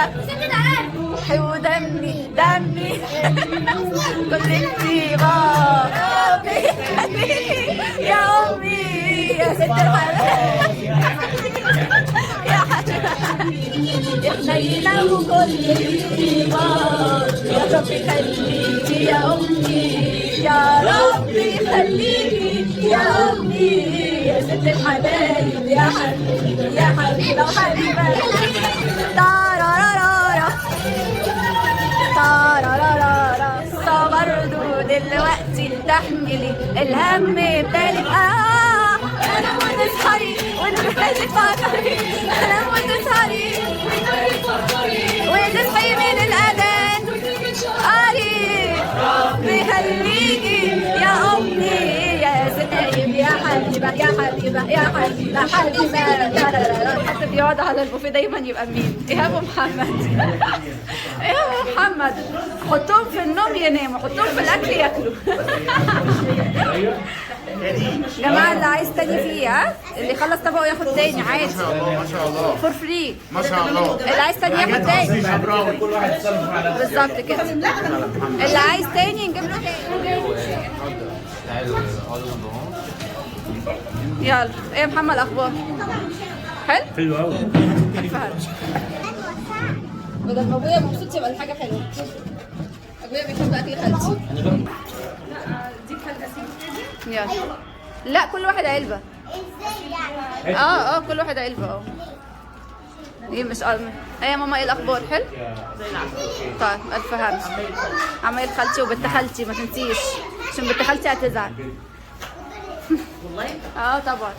دمي ودمي دمي كل الطيبة ربي يخليكي يا أمي يا ست الحلال يا حبيبي احنا وكل الطيبة يا ربي خليكي يا أمي يا ربي خليكي يا أمي يا ست الحبايب يا حبيبي يا حبيبة وحبيبة تارارارارا تارارارارا برضو دلوقتي تحملي الهم بتاعك انا وتسهري ونبتدي تفكري انا وتسهري وتصحي من الاذان قالي ربي خليكي يا امي يا سنايم يا حبيبه يا حبيبه يا حبيبه حبيبه حتى بيقعد على البوفيه دايما يبقى مين؟ ايهاب ومحمد ايهاب ومحمد حطهم في النوم يناموا حطهم في الاكل ياكلوا جماعه اللي عايز تاني فيه ها اللي يخلص طبقه ياخد تاني عادي ما شاء الله ما شاء الله فور فري ما شاء الله. اللي عايز تاني ياخد تاني كل واحد يتصرف على بالظبط كده اللي عايز تاني نجيب له تاني يلا ايه يا محمد الاخبار حلو حلو قوي. بدل ما ابويا مبسوط يبقى الحاجه حلوه ابويا بيحب اكل خالتي يلا لا كل واحد علبه كل واحد علبه ايه مش ايه يا ماما ايه الاخبار حلو طيب الف هنا عمايل خالتي وبنت خالتي ما تنسيش عشان بنت خالتي هتزعل والله طبعا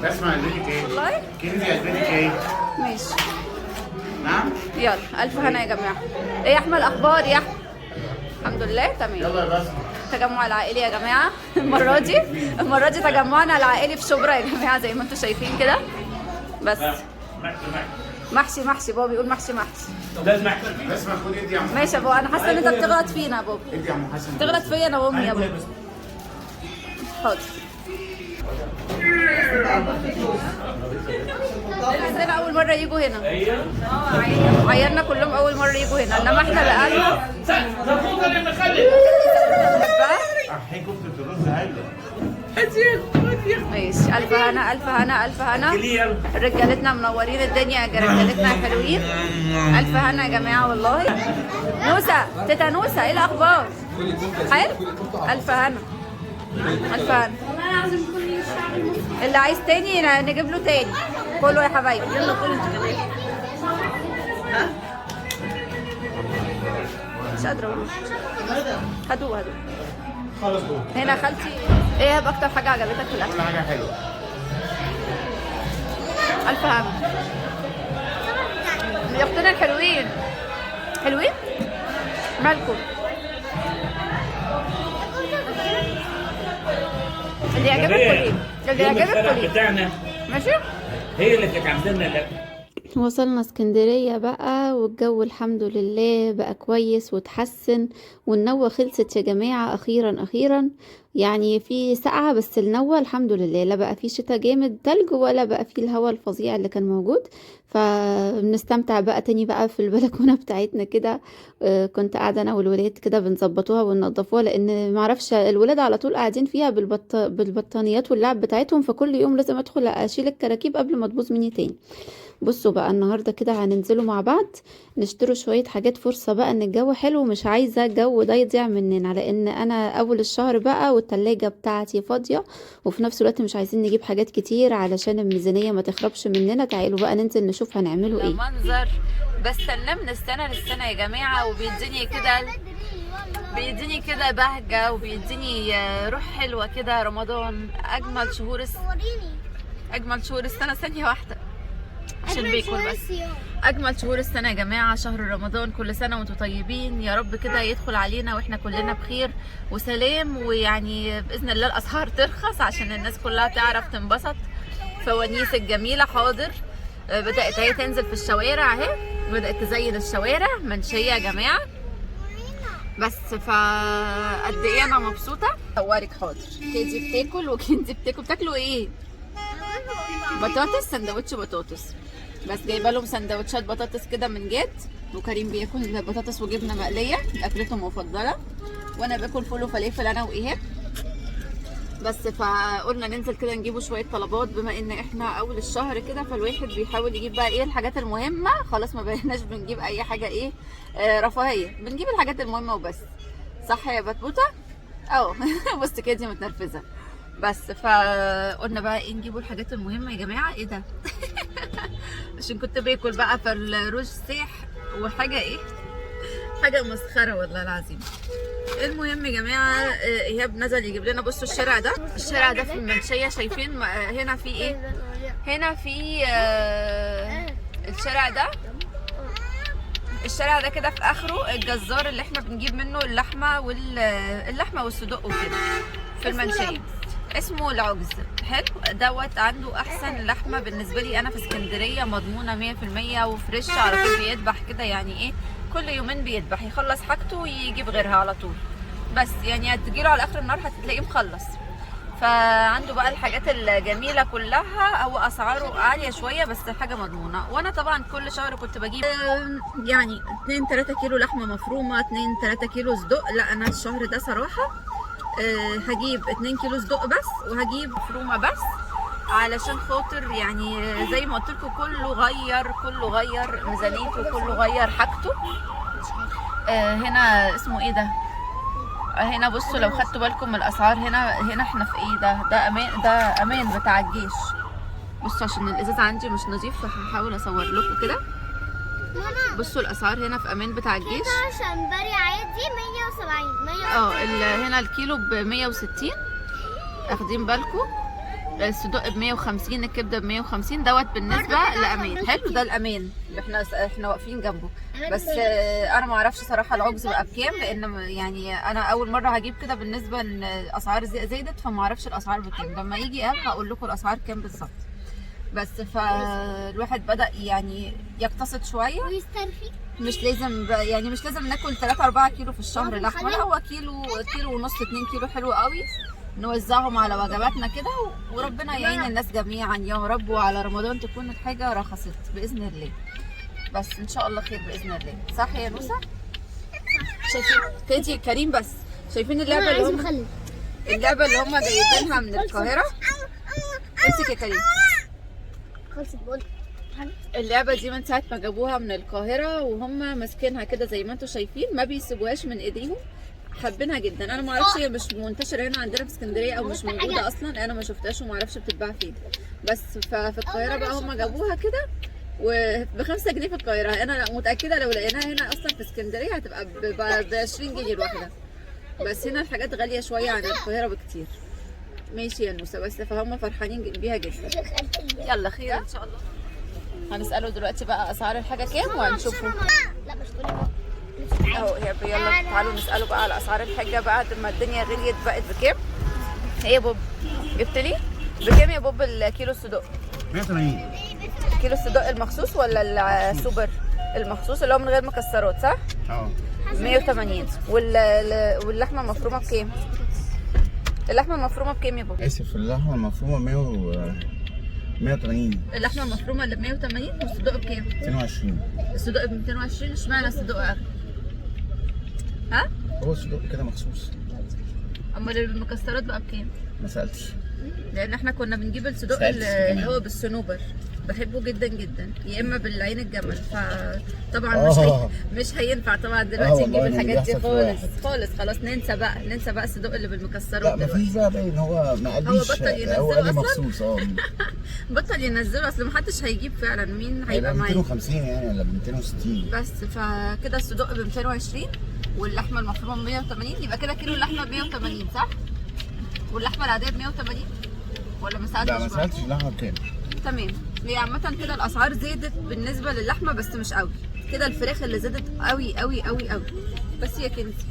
اسمع البيتك ايه؟ والله كنزي البيتك ايه؟ ماشي نعم؟ يلا الف هنا يا جماعه ايه يا احمد الاخبار يا احمد الحمد لله تمام يلا يا بس تجمع العائلي يا جماعه المره دي تجمعنا العائلي في شبرا يا جماعه زي ما انتم شايفين كده بس محشي بابا بيقول محشي لازم اسمع خد ايدي يا عم ماشي يا بابا انا حاسه ان انت بتغلط فينا يا بابا ايدي يا عم حسن بتغلط فيا انا وامي يا بابا حاضر عايزين اول مره يجوا هنا عيالنا كلهم اول مره يجوا هنا انما احنا بقالنا الحين كفتة الرز هايلة ماشي الف هنا الف هنا الف هنا رجالتنا منورين الدنيا رجالتنا حلوين الف هنا يا جماعه والله نوسه تيتا نوسه ايه الاخبار حلو الف هنا الف هنا اللي عايز تاني نجيب له تاني كله يا حبايبي يلا كلوا انتوا كمان مش قادره اقول هاتوه هنا خالتي ايه اكتر حاجه عجبتك في الاكل؟ كل حاجة حلوة الف هنا يا اختنا الحلوين حلوين مالكم اللي يعجبك كليه اللي يعجبك كليه بتاعنا ماشي هي اللي كانت عندنا الاكل. وصلنا اسكندرية بقى والجو الحمد لله بقى كويس وتحسن والنوة خلصت يا جماعة أخيرا يعني في سقعة بس النوة الحمد لله لا بقى في شتاء جامد تلج ولا بقى في الهواء الفظيع اللي كان موجود فبنستمتع بقى تاني بقى في البلكونة بتاعتنا كده. كنت قاعدة أنا والولاد كده بنظبطوها وننضفوها لأن معرفش الولاد على طول قاعدين فيها بالبطانيات واللعب بتاعتهم فكل يوم لازم أدخل أشيل الكراكيب قبل ما تبوظ مني تاني. بصوا بقى النهاردة كده هننزلوا مع بعض نشتروا شوية حاجات فرصة بقى ان الجو حلو مش عايزة الجو ده يضيع مننا لان انا اول الشهر بقى والتلاجة بتاعتي فاضية وفي نفس الوقت مش عايزين نجيب حاجات كتير علشان الميزانية ما تخربش مننا. تعالوا بقى ننزل نشوف هنعملوا ايه. منظر بستناه من السنة للسنة يا جماعة بيديني كده بهجة وبيديني روح حلوة كده. رمضان اجمل شهور السنة. ثانية واحدة عشان بيكون بس اجمل شهور السنه يا جماعه شهر رمضان. كل سنه وانتم طيبين يا رب كده يدخل علينا واحنا كلنا بخير وسلام ويعني باذن الله الاسعار ترخص عشان الناس كلها تعرف تنبسط. فوانيس الجميله حاضر بدات هي تنزل في الشوارع اهي بدات تزين الشوارع منشيه يا جماعه بس فقد ايه انا مبسوطه. صورك حاضر. كيدي بتاكل وكنزي بتاكلوا ايه؟ بطاطس، سندوتش بطاطس، بس جايبه لهم سندوتشات بطاطس كده من جد، وكريم بياكل بطاطس وجبنه مقليه اكلته المفضله، وانا باكل فول وفلافل انا وايهاب. بس فقلنا ننزل كده نجيبوا شويه طلبات بما ان احنا اول الشهر كده، فالواحد بيحاول يجيب بقى ايه الحاجات المهمه. خلاص ما بقيناش بنجيب اي حاجه ايه رفاهيه، بنجيب الحاجات المهمه وبس. صح يا بتبوته؟ اه بص كده دي متنرفزه. بس فقلنا بقى ايه نجيبوا الحاجات المهمه يا جماعه. ايه ده عشان كنت باكل بقى في الروج سيح وحاجه ايه، حاجه مسخره والله العظيم. المهم يا جماعه ايهاب نزل يجيب لنا. بصوا الشارع ده، الشارع ده في المنشيه، شايفين هنا في ايه؟ هنا في الشارع ده، الشارع ده كده في اخره الجزار اللي احنا بنجيب منه اللحمه والصدق وكده في المنشيه، اسمه العجز. حلو دوت، عنده احسن لحمه بالنسبه لي انا في اسكندريه، مضمونه 100% وفريش، على طول بيذبح كده يعني ايه كل يومين بيذبح، يخلص حاجته ويجيب غيرها على طول. بس يعني هتجيله على اخر النهار هتلاقيه مخلص. فعنده بقى الحاجات الجميله كلها، هو اسعاره عاليه شويه بس حاجه مضمونه. وانا طبعا كل شهر كنت بجيب يعني 2-3 كيلو لحمه مفرومه، 2-3 كيلو صدق. لا انا الشهر ده صراحه هجيب 2 كيلو صدق بس، وهجيب مفرومه بس، علشان خاطر يعني زي ما قلت لكم كله غير ميزانيته، كله غير حاجته. هنا اسمه ايه ده؟ هنا بصوا لو خدتوا بالكم من الاسعار، هنا احنا في ايه ده امان بتاع الجيش. بصوا عشان الازاز عندي مش نظيف فهحاول اصور لكم كده. بصوا الاسعار هنا في امان بتاع الجيش. شمبري عادي 170 هنا الكيلو ب 160، اخدين بالكم؟ الصدق ب 150، الكبده ب 150 دوت بالنسبه لامان. حلو ده الامان اللي احنا واقفين جنبه. بس انا ما اعرفش صراحه العجز بقى بكام، لان يعني انا اول مره هجيب كده بالنسبه ان الاسعار زادت، فما اعرفش الاسعار بكام. لما يجي هقول لكم الاسعار كام بالظبط. بس فالواحد بدا يعني يقتصد شويه، مش لازم يعني مش لازم ناكل 3-4 كيلو في الشهر لحمه، لا هو كيلو ونص 2 كيلو حلو قوي، نوزعهم على وجباتنا كده، وربنا يعين الناس جميعا يا رب، وعلى رمضان تكون الحاجه رخصت باذن الله. بس ان شاء الله خير باذن الله. صح يا نوسه؟ شايفين كنتي كريم؟ بس شايفين اللعبه اللي هم جايبينها من القاهره؟ امسك يا كريم. اللعبه دي من ساعه ما جابوها من القاهره وهم ماسكينها كده زي ما انتم شايفين، ما بيسيبوهاش من ايديهم، حابينها جدا. انا ما اعرفش هي مش منتشره هنا عندنا في اسكندريه او مش موجوده اصلا، انا ما شفتهاش وما اعرفش بتتباع فين. بس في القاهره بقى هم جابوها كده وب5 جنيه في القاهره. انا متاكده لو لقيناها هنا اصلا في اسكندريه هتبقى ب 20 جنيه الواحده. بس هنا الحاجات غاليه شويه عن القاهره بكتير. ماشي يا نوسه، بس فهم فرحانين بيها جدا. يلا خير ان شاء الله. هنساله دلوقتي بقى اسعار الحاجه كام وهنشوفه. لا مش اهو يلا تعالوا نساله بقى على اسعار الحاجه بعد ما الدنيا غليت بقت بكام. ايه يا بوب جبت لي بكام يا بوب الكيلو الصدق؟ 180. كيلو الصدق المخصوص ولا السوبر؟ المخصوص اللي هو من غير مكسرات صح؟ 180. واللحمه المفرومه بكام؟ اللحمه المفرومه بكام يا بوب؟ اسف، اللحمه المفرومه 180. اللحمه المفرومه اللي ب 180 والصدق بكام؟ 220. الصدق ب 220. اشمعنى الصدق اغلى؟ ها؟ هو الصدق كده مخصوص. امال المكسرات بقى بكام؟ ما سالتش. لان احنا كنا بنجيب الصدق اللي هو بالصنوبر، بحبه جدا جدا، يا اما بالعين الجمل. فطبعا مش هينفع طبعا دلوقتي نجيب الحاجات دي خالص. خلاص ننسى بقى الصدق اللي بالمكسرات. لا مفيش بقى باين، هو ما قاليش، هو بطل ينزله هو قال لي اصلا مخصوص. بطل ينزله، اصل محدش هيجيب فعلا. مين هيبقى معايا؟ 250 يعني ولا 260. بس فكده الصدق ب 220 واللحمه المفرومه ب 180، يبقى كده كيلو اللحمه ب 180 صح؟ واللحمه العاديه ب 180 ولا ما سالتش؟ لا ما سالتش اللحمه بكام. تمام. هي عامة كده الأسعار زادت بالنسبة للحمة بس مش قوي كده. الفراخ اللي زادت قوي قوي قوي قوي بس هي كنتي،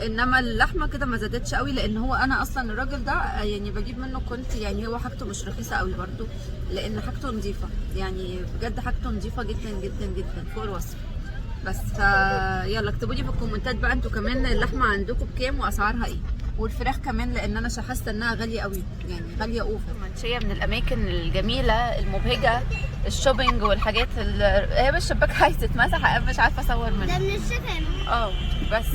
انما اللحمة كده ما زادتش قوي، لأن هو أنا أصلا الراجل ده يعني بجيب منه كنت يعني هو حاجته مش رخيصة قوي برضو، لأن حاجته نظيفة، يعني بجد حاجته نظيفة جدا جدا جدا فوق الوصف. بس يلا اكتبوا لي في الكومنتات بقى انتوا كمان اللحمة عندكم بكام وأسعارها ايه. والفراخ كمان، لان انا حاسه انها غاليه قوي، يعني غاليه اوفر. منشيه من الاماكن الجميله المبهجه، الشوبينج والحاجات هي بالشباك عايزه تتمسح، انا مش عارفه اصور ده منها. من الشتاء. بس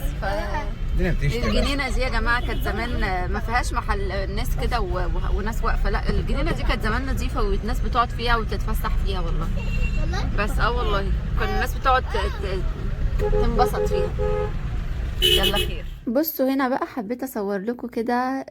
الجنينه دي يا جماعه كانت زمان ما فيهاش محل ناس كده وناس واقفه، لا الجنينه دي كانت زمان نظيفه والناس بتقعد فيها وتتفسح فيها والله. بس والله كان الناس بتقعد تنبسط فيها. يلا خير. بصوا هنا بقى حبيت اصور لكم كده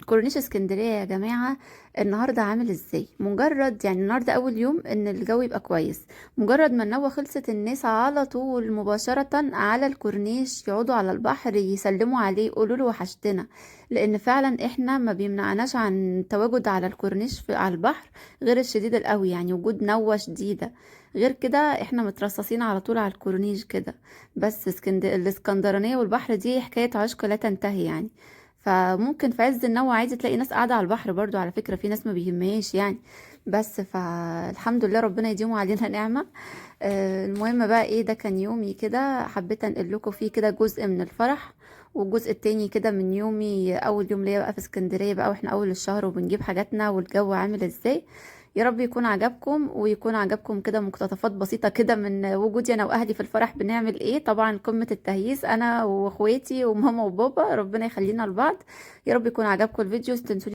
كورنيش اسكندريه يا جماعه النهارده عامل ازاي. مجرد يعني النهارده اول يوم ان الجو يبقى كويس، مجرد ما النوة خلصت الناس على طول مباشره على الكورنيش يقعدوا على البحر يسلموا عليه يقولوا له وحشتنا، لان فعلا احنا ما بيمنعناش عن تواجد على الكورنيش على البحر غير الشديد القوي، يعني وجود نوة شديده. غير كده احنا مترصصين على طول على الكورنيش كده. بس الاسكندرانيه والبحر دي حكايه عشق لا تنتهي يعني. فممكن في عز النوة عايزة تلاقي ناس قاعدة على البحر برضو، على فكرة في ناس ما بيهمهاش يعني. بس فالحمد لله ربنا يديمه علينا نعمة. المهم بقى ايه، ده كان يومي كده، حبيت انقل لكم فيه كده جزء من الفرح والجزء التاني كده من يومي، اول يوم ليا بقى في اسكندرية بقى واحنا اول الشهر وبنجيب حاجاتنا والجو عامل ازاي. يا رب يكون عجبكم ويكون عجبكم كده مقتطفات بسيطة كده من وجودي انا واهلي في الفرح بنعمل ايه. طبعا قمة التهييس انا واخواتي وماما وبابا، ربنا يخلينا لبعض. يا رب يكون عجبكم الفيديو. تنسوا